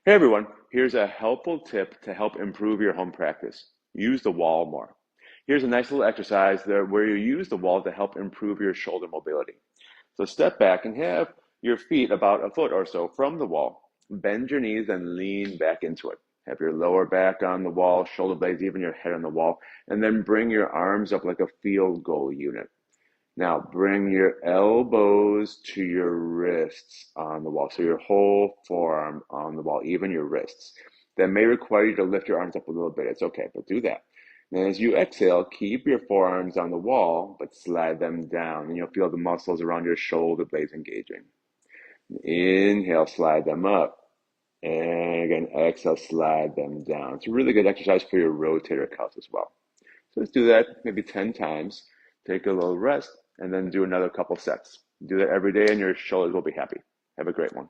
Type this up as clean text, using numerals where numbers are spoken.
Hey everyone, here's a helpful tip to help improve your home practice. Use the wall more. Here's a nice little exercise there where you use the wall to help improve your shoulder mobility. So step back and have your feet about a foot or so from the wall. Bend your knees and lean back into it. Have your lower back on the wall, shoulder blades, even your head on the wall, and then bring your arms up like a field goal unit. Now bring your elbows to your wrists on the wall. So your whole forearm on the wall, even your wrists. That may require you to lift your arms up a little bit. It's okay, but do that. And as you exhale, keep your forearms on the wall, but slide them down. And you'll feel the muscles around your shoulder blades engaging. Inhale, slide them up. And again, exhale, slide them down. It's a really good exercise for your rotator cuffs as well. So let's do that maybe 10 times. Take a little rest and then do another couple sets. Do that every day and your shoulders will be happy. Have a great one.